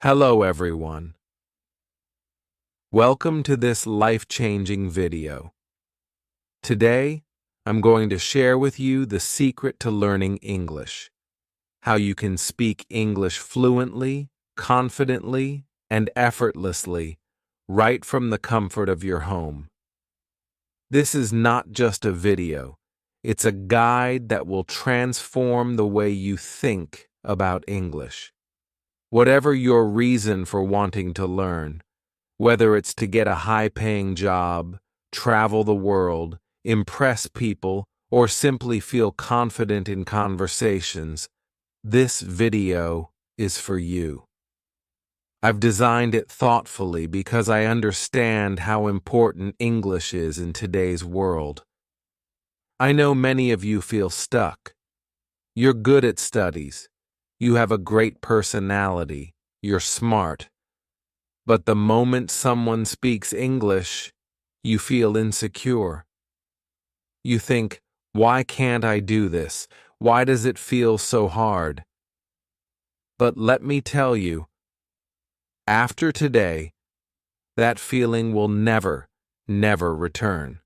Hello everyone. Welcome to this life-changing video. Today, I'm going to share with you the secret to learning English, how you can speak English fluently, confidently, and effortlessly right from the comfort of your home. This is not just a video, it's a guide that will transform the way you think about English. Whatever your reason for wanting to learn, whether it's to get a high-paying job, travel the world, impress people, or simply feel confident in conversations, this video is for you. I've designed it thoughtfully because I understand how important English is in today's world. I know many of you feel stuck. You're good at studies. You have a great personality. You're smart. But the moment someone speaks English, you feel insecure. You think, why can't I do this? Why does it feel so hard? But let me tell you, after today, that feeling will never return.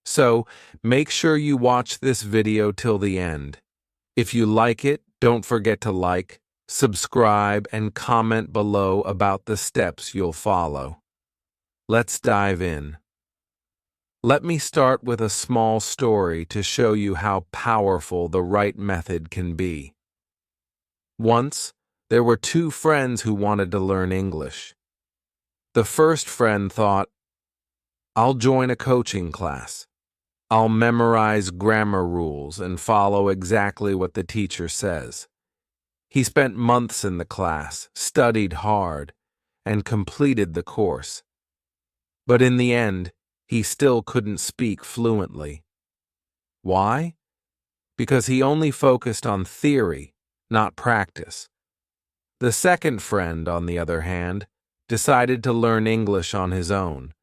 So, make sure you watch this video till the end. If you like it, don't forget to like, subscribe, and comment below about the steps you'll follow. Let's dive in. Let me start with a small story to show you how powerful the right method can be. Once, there were two friends who wanted to learn English. The first friend thought, I'll join a coaching class. I'll memorize grammar rules and follow exactly what the teacher says. He spent months in the class, studied hard, and completed the course. But in the end, he still couldn't speak fluently. Why? Because he only focused on theory, not practice. The second friend, on the other hand, decided to learn English on his own.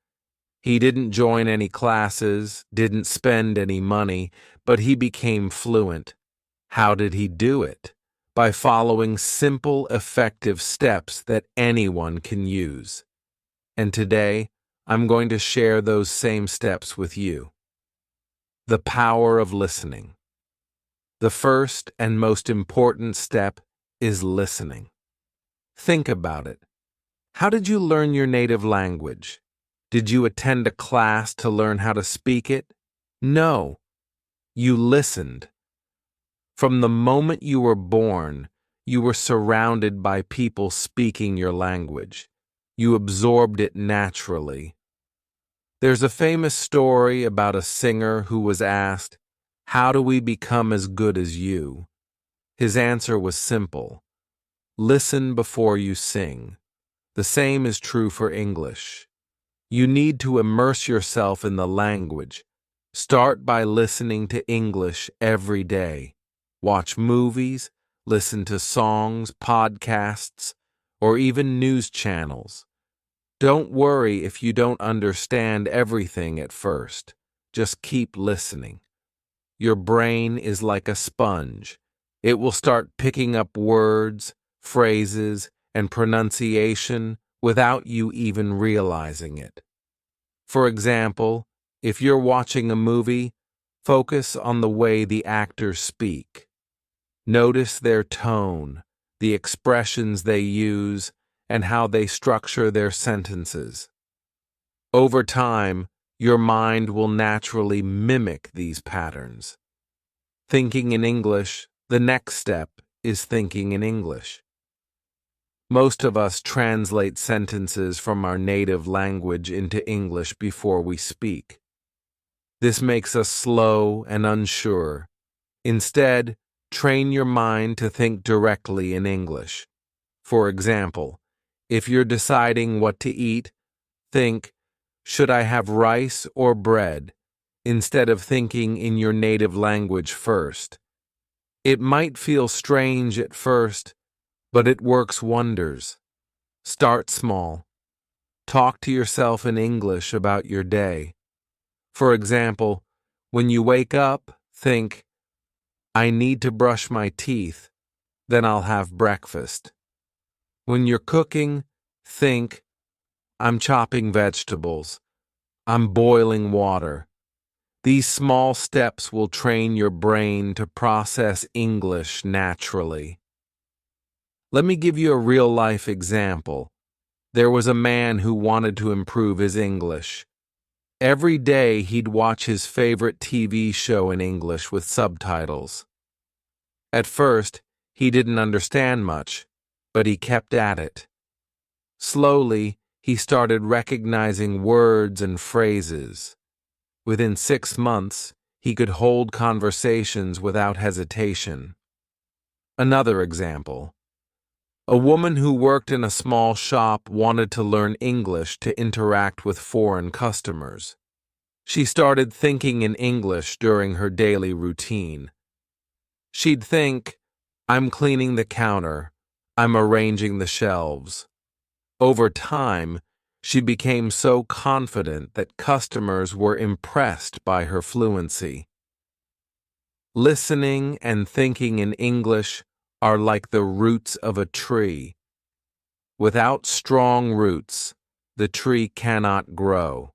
He didn't join any classes, didn't spend any money, but he became fluent. How did he do it? By following simple, effective steps that anyone can use. And today, I'm going to share those same steps with you. The power of listening. The first and most important step is listening. Think about it. How did you learn your native language? Did you attend a class to learn how to speak it? No. You listened. From the moment you were born, you were surrounded by people speaking your language. You absorbed it naturally. There's a famous story about a singer who was asked, "How do we become as good as you?" His answer was simple. Listen before you sing. The same is true for English. You need to immerse yourself in the language. Start by listening to English every day. Watch movies, listen to songs, podcasts, or even news channels. Don't worry if you don't understand everything at first. Just keep listening. Your brain is like a sponge. It will start picking up words, phrases, and pronunciation without you even realizing it. For example, if you're watching a movie, focus on the way the actors speak. Notice their tone, the expressions they use, and how they structure their sentences. Over time, your mind will naturally mimic these patterns. Thinking in English, the next step is thinking in English. Most of us translate sentences from our native language into English before we speak. This makes us slow and unsure. Instead, train your mind to think directly in English. For example, if you're deciding what to eat, think, should I have rice or bread, instead of thinking in your native language first. It might feel strange at first, but it works wonders. Start small. Talk to yourself in English about your day. For example, when you wake up, think, I need to brush my teeth, then I'll have breakfast. When you're cooking, think, I'm chopping vegetables. I'm boiling water. These small steps will train your brain to process English naturally. Let me give you a real-life example. There was a man who wanted to improve his English. Every day he'd watch his favorite TV show in English with subtitles. At first, he didn't understand much, but he kept at it. Slowly, he started recognizing words and phrases. Within 6 months, he could hold conversations without hesitation. Another example. A woman who worked in a small shop wanted to learn English to interact with foreign customers. She started thinking in English during her daily routine. She'd think, I'm cleaning the counter, I'm arranging the shelves. Over time, she became so confident that customers were impressed by her fluency. Listening and thinking in English are like the roots of a tree. Without strong roots, the tree cannot grow.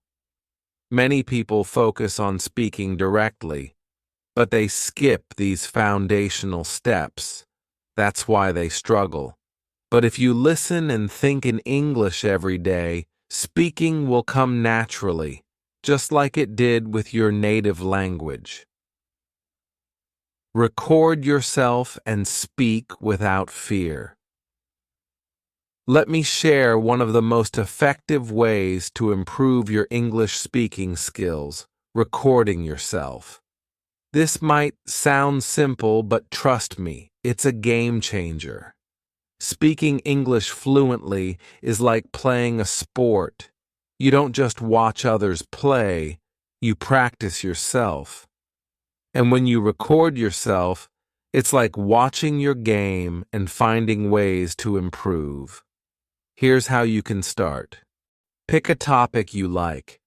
Many people focus on speaking directly, but they skip these foundational steps. That's why they struggle. But if you listen and think in English every day, speaking will come naturally, just like it did with your native language. Record yourself and speak without fear. Let me share one of the most effective ways to improve your English speaking skills: recording yourself. This might sound simple, but trust me, it's a game changer. Speaking English fluently is like playing a sport. You don't just watch others play, you practice yourself. And when you record yourself, it's like watching your game and finding ways to improve. Here's how you can start. Pick a topic you like.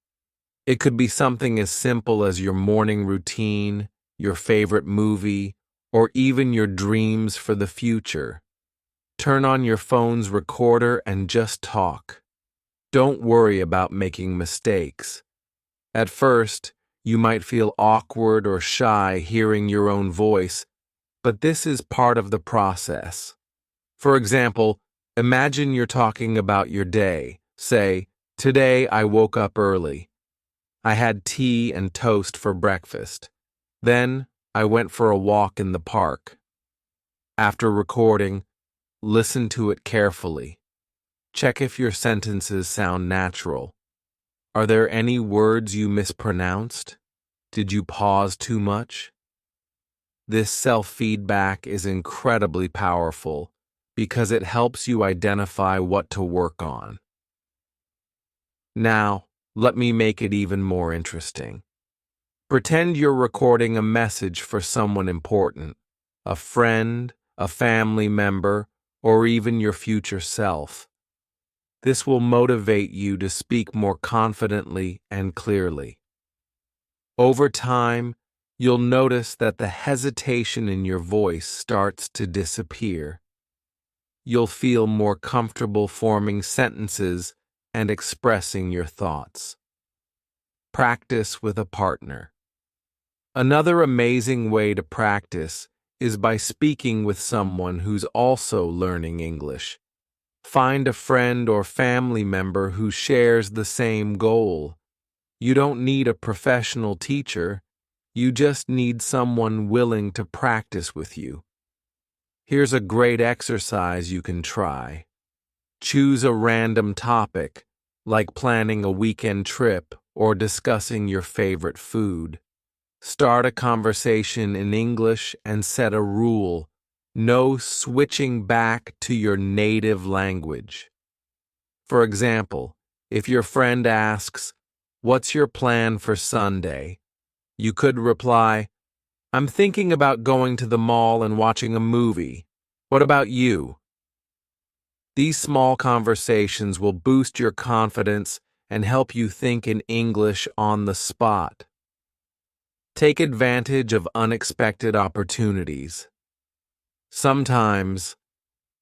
It could be something as simple as your morning routine, your favorite movie, or even your dreams for the future. Turn on your phone's recorder and just talk. Don't worry about making mistakes. At first, you might feel awkward or shy hearing your own voice, but this is part of the process. For example, imagine you're talking about your day. Say, today I woke up early. I had tea and toast for breakfast. Then I went for a walk in the park. After recording, listen to it carefully. Check if your sentences sound natural. Are there any words you mispronounced? Did you pause too much? This self-feedback is incredibly powerful because it helps you identify what to work on. Now, let me make it even more interesting. Pretend you're recording a message for someone important, a friend, a family member, or even your future self. This will motivate you to speak more confidently and clearly. Over time, you'll notice that the hesitation in your voice starts to disappear. You'll feel more comfortable forming sentences and expressing your thoughts. Practice with a partner. Another amazing way to practice is by speaking with someone who's also learning English. Find a friend or family member who shares the same goal. You don't need a professional teacher. You just need someone willing to practice with you. Here's a great exercise you can try. Choose a random topic, like planning a weekend trip or discussing your favorite food. Start a conversation in English and set a rule: no switching back to your native language. For example, if your friend asks, "What's your plan for Sunday?" you could reply, "I'm thinking about going to the mall and watching a movie. What about you?" These small conversations will boost your confidence and help you think in English on the spot. Take advantage of unexpected opportunities. Sometimes,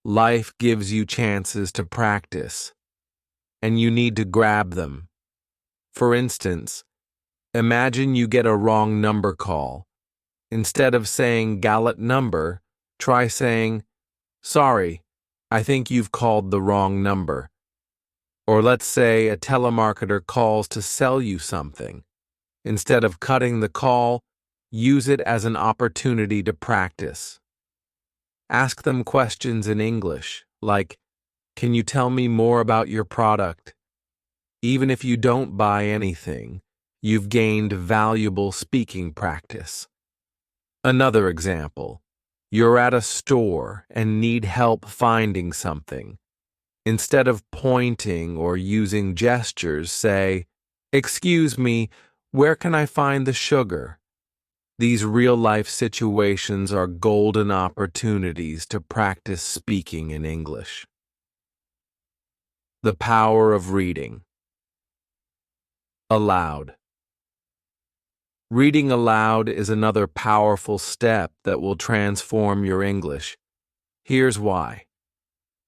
Life gives you chances to practice, and you need to grab them. For instance, imagine you get a wrong number call. Instead of saying "gallant number," try saying, "Sorry, I think you've called the wrong number." Or let's say a telemarketer calls to sell you something. Instead of cutting the call, use it as an opportunity to practice. Ask them questions in English, like, "Can you tell me more about your product?" Even if you don't buy anything, you've gained valuable speaking practice. Another example, you're at a store and need help finding something. Instead of pointing or using gestures, say, "Excuse me, where can I find the sugar?" These real-life situations are golden opportunities to practice speaking in English. The power of reading. Aloud. Reading aloud is another powerful step that will transform your English. Here's why.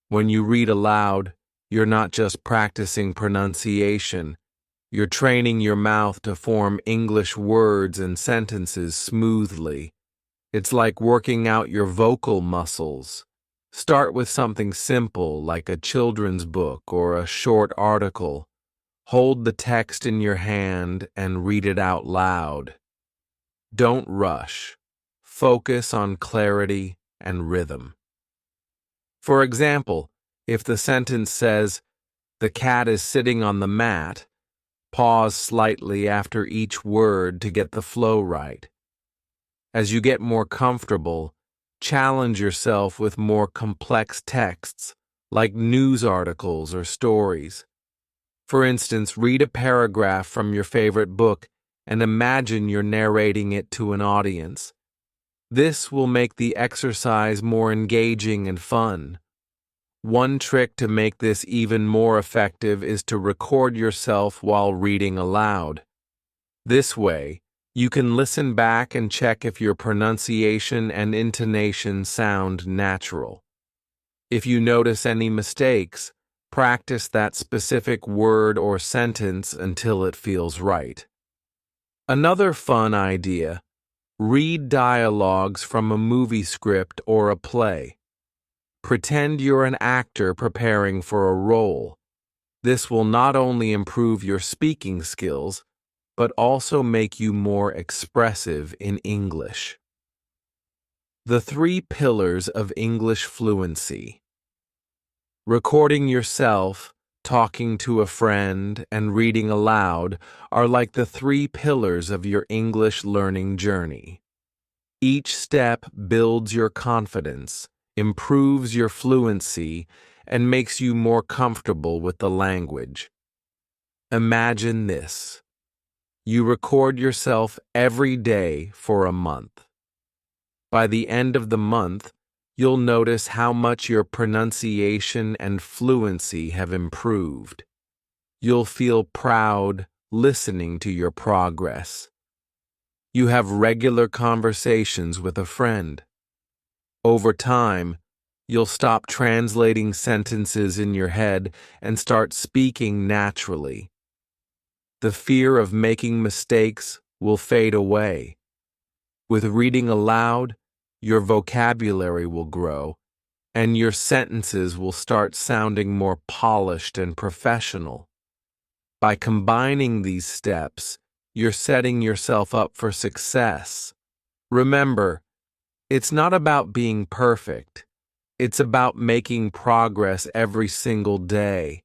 When you read aloud, you're not just practicing pronunciation, you're training your mouth to form English words and sentences smoothly. It's like working out your vocal muscles. Start with something simple like a children's book or a short article. Hold the text in your hand and read it out loud. Don't rush. Focus on clarity and rhythm. For example, if the sentence says, "The cat is sitting on the mat," pause slightly after each word to get the flow right. As you get more comfortable, challenge yourself with more complex texts, like news articles or stories. For instance, read a paragraph from your favorite book and imagine you're narrating it to an audience. This will make the exercise more engaging and fun. One trick to make this even more effective is to record yourself while reading aloud. This way, you can listen back and check if your pronunciation and intonation sound natural. If you notice any mistakes, practice that specific word or sentence until it feels right. Another fun idea: read dialogues from a movie script or a play. Pretend you're an actor preparing for a role. This will not only improve your speaking skills, but also make you more expressive in English. The 3 pillars of English fluency. Recording yourself, talking to a friend, and reading aloud are like the 3 pillars of your English learning journey. Each step builds your confidence, improves your fluency, and makes you more comfortable with the language. Imagine this. You record yourself every day for a month. By the end of the month, you'll notice how much your pronunciation and fluency have improved. You'll feel proud listening to your progress. You have regular conversations with a friend. Over time, you'll stop translating sentences in your head and start speaking naturally. The fear of making mistakes will fade away. With reading aloud, your vocabulary will grow, and your sentences will start sounding more polished and professional. By combining these steps, you're setting yourself up for success. Remember, it's not about being perfect. It's about making progress every single day.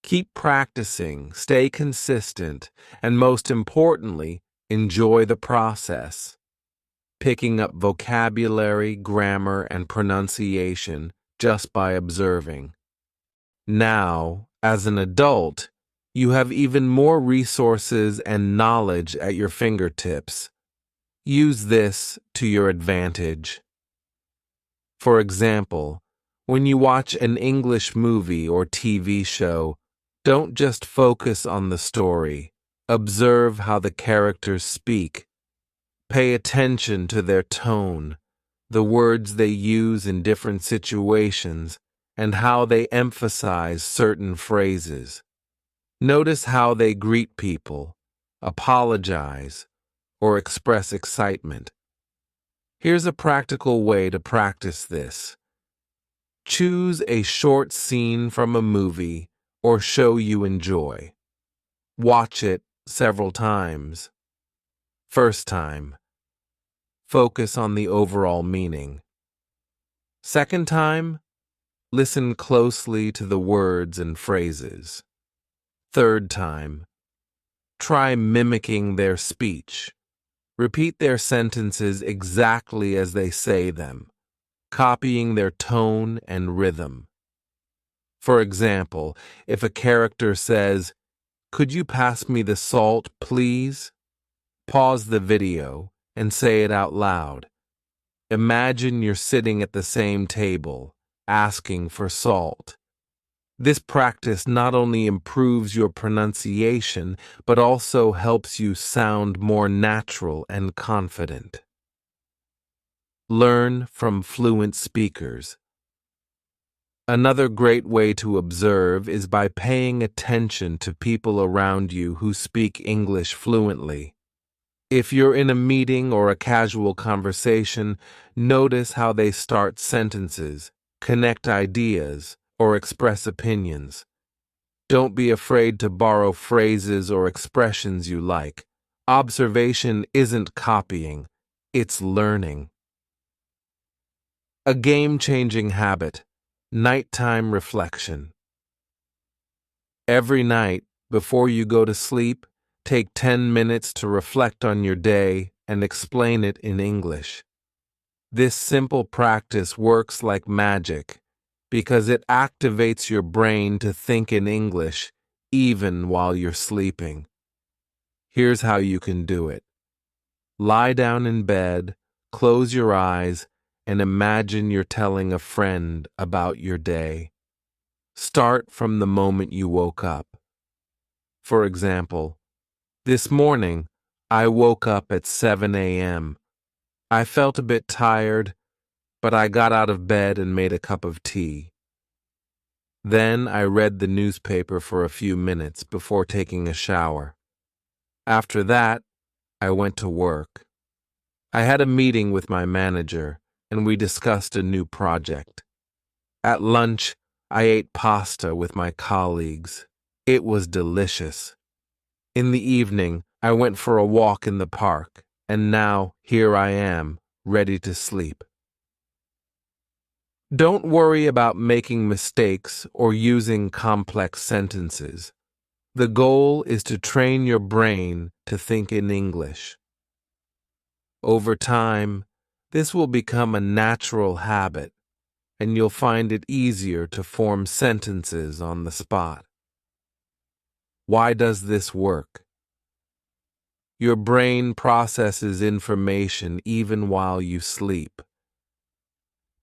Keep practicing, stay consistent, and most importantly, enjoy the process. Picking up vocabulary, grammar, and pronunciation just by observing. Now, as an adult, you have even more resources and knowledge at your fingertips. Use this to your advantage. For example, when you watch an English movie or TV show, don't just focus on the story. Observe how the characters speak. Pay attention to their tone, the words they use in different situations, and how they emphasize certain phrases. Notice how they greet people, apologize, or express excitement. Here's a practical way to practice this. Choose a short scene from a movie or show you enjoy. Watch it several times. First time, focus on the overall meaning. Second time, listen closely to the words and phrases. Third time, try mimicking their speech. Repeat their sentences exactly as they say them, copying their tone and rhythm. For example, if a character says, "Could you pass me the salt, please?" Pause the video and say it out loud. Imagine you're sitting at the same table, asking for salt. This practice not only improves your pronunciation, but also helps you sound more natural and confident. Learn from fluent speakers. Another great way to observe is by paying attention to people around you who speak English fluently. If you're in a meeting or a casual conversation, notice how they start sentences, connect ideas, or express opinions. Don't be afraid to borrow phrases or expressions you like. Observation isn't copying, it's learning. A game-changing habit, nighttime reflection. Every night, before you go to sleep, take 10 minutes to reflect on your day and explain it in English. This simple practice works like magic because it activates your brain to think in English even while you're sleeping. Here's how you can do it. Lie down in bed, close your eyes, and imagine you're telling a friend about your day. Start from the moment you woke up. For example, this morning, I woke up at 7 a.m. I felt a bit tired, but I got out of bed and made a cup of tea. Then I read the newspaper for a few minutes before taking a shower. After that, I went to work. I had a meeting with my manager, and we discussed a new project. At lunch, I ate pasta with my colleagues. It was delicious. In the evening, I went for a walk in the park, and now here I am, ready to sleep. Don't worry about making mistakes or using complex sentences. The goal is to train your brain to think in English. Over time, this will become a natural habit, and you'll find it easier to form sentences on the spot. Why does this work? Your brain processes information even while you sleep.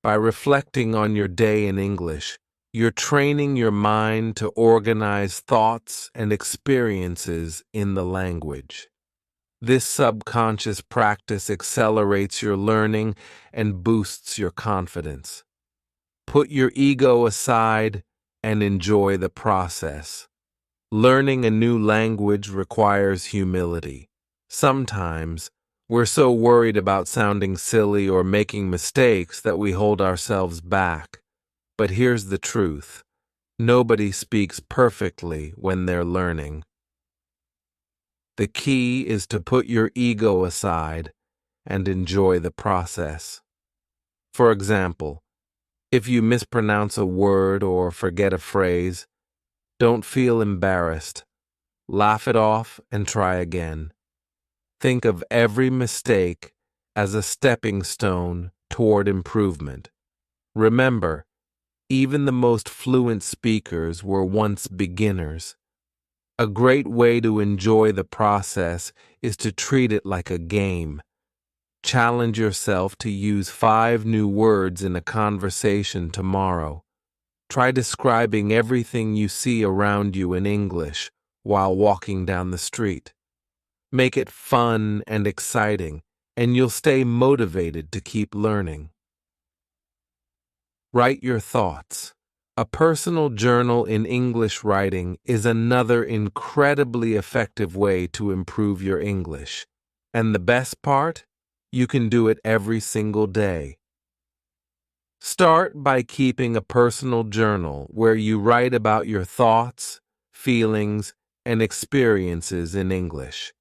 By reflecting on your day in English, you're training your mind to organize thoughts and experiences in the language. This subconscious practice accelerates your learning and boosts your confidence. Put your ego aside and enjoy the process. Learning a new language requires humility. Sometimes, we're so worried about sounding silly or making mistakes that we hold ourselves back. But here's the truth. Nobody speaks perfectly when they're learning. The key is to put your ego aside and enjoy the process. For example, if you mispronounce a word or forget a phrase, don't feel embarrassed. Laugh it off and try again. Think of every mistake as a stepping stone toward improvement. Remember, even the most fluent speakers were once beginners. A great way to enjoy the process is to treat it like a game. Challenge yourself to use 5 new words in a conversation tomorrow. Try describing everything you see around you in English while walking down the street. Make it fun and exciting, and you'll stay motivated to keep learning. Write your thoughts. A personal journal in English writing is another incredibly effective way to improve your English. And the best part? You can do it every single day. Start by keeping a personal journal where you write about your thoughts, feelings, and experiences in English.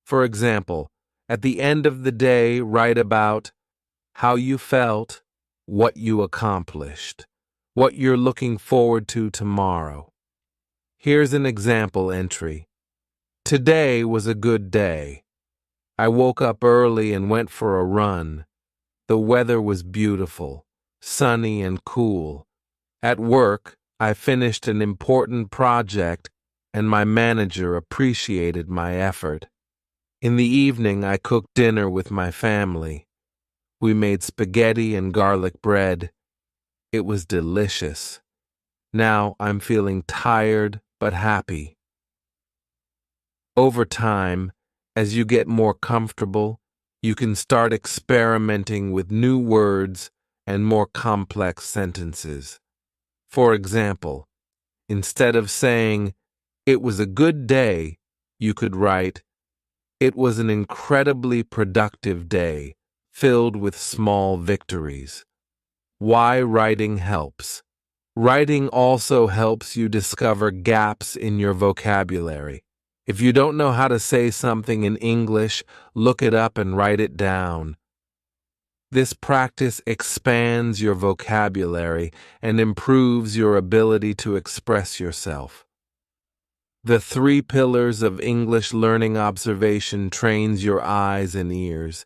For example, at the end of the day, write about how you felt, what you accomplished, what you're looking forward to tomorrow. Here's an example entry. Today was a good day. I woke up early and went for a run. The weather was beautiful, sunny and cool. At work, I finished an important project and my manager appreciated my effort. In the evening, I cooked dinner with my family. We made spaghetti and garlic bread. It was delicious. Now I'm feeling tired but happy. Over time, as you get more comfortable, you can start experimenting with new words and more complex sentences. For example, instead of saying, "It was a good day," you could write, "It was an incredibly productive day, filled with small victories." Why writing helps. Writing also helps you discover gaps in your vocabulary. If you don't know how to say something in English, look it up and write it down. This practice expands your vocabulary and improves your ability to express yourself. The 3 pillars of English learning observation trains your eyes and ears.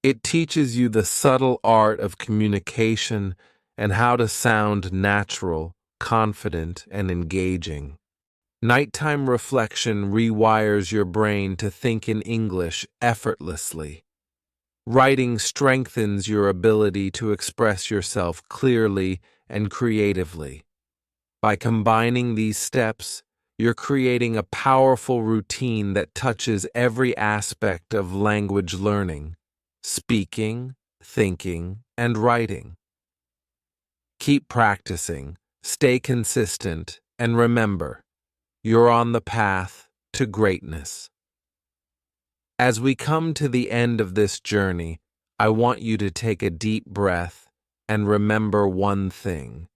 It teaches you the subtle art of communication and how to sound natural, confident, and engaging. Nighttime reflection rewires your brain to think in English effortlessly. Writing strengthens your ability to express yourself clearly and creatively. By combining these steps, you're creating a powerful routine that touches every aspect of language learning: speaking, thinking, and writing. Keep practicing, stay consistent, and remember, you're on the path to greatness. As we come to the end of this journey, I want you to take a deep breath and remember one thing.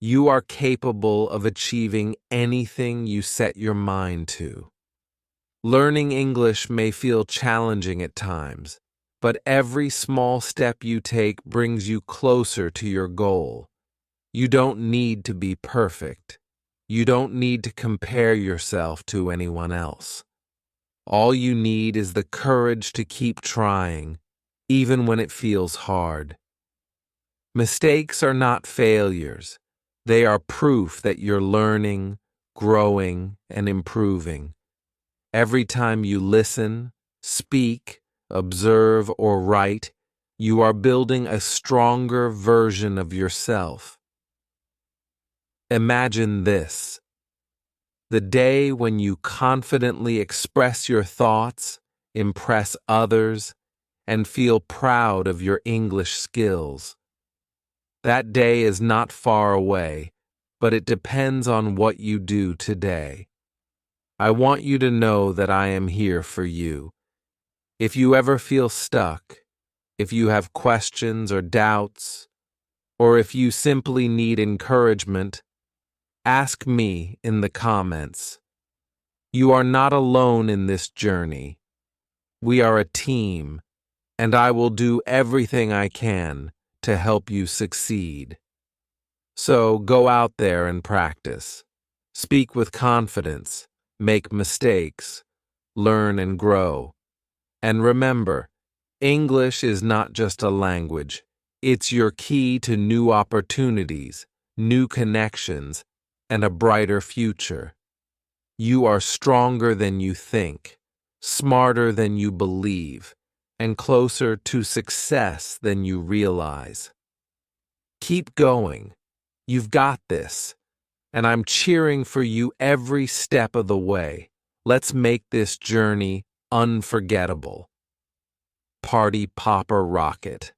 You are capable of achieving anything you set your mind to. Learning English may feel challenging at times, but every small step you take brings you closer to your goal. You don't need to be perfect. You don't need to compare yourself to anyone else. All you need is the courage to keep trying, even when it feels hard. Mistakes are not failures. They are proof that you're learning, growing, and improving. Every time you listen, speak, observe, or write, you are building a stronger version of yourself. Imagine this: the day when you confidently express your thoughts, impress others, and feel proud of your English skills. That day is not far away, but it depends on what you do today. I want you to know that I am here for you. If you ever feel stuck, if you have questions or doubts, or if you simply need encouragement, ask me in the comments. You are not alone in this journey. We are a team, and I will do everything I can to help you succeed. So go out there and practice. Speak with confidence, make mistakes, learn and grow. And remember, English is not just a language. It's your key to new opportunities, new connections, and a brighter future. You are stronger than you think, smarter than you believe, and closer to success than you realize. Keep going. You've got this, and I'm cheering for you every step of the way. Let's make this journey unforgettable. Party Popper Rocket.